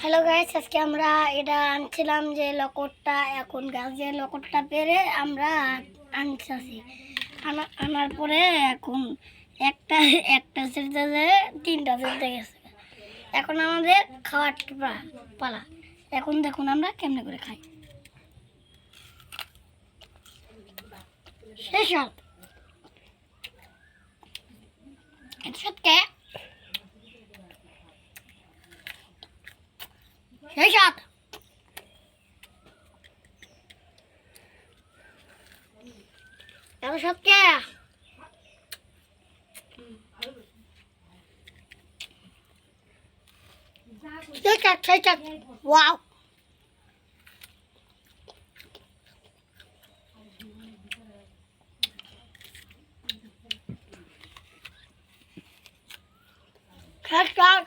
Hello guys, আজকে আমরা এটা আনছিলাম যে লকটটা, এখন গাছের লকটটা পেরে আমরা আনছি। আনার পরে এখন একটা একটা ছিঁড়তে তিনটা ছিঁড়তে গেছে। এখন আমাদের খাওয়ার পালা। এখন দেখুন আমরা কেমনে করে খাই। শেষ সত্যি শেষ সত্যি Wow. Cut.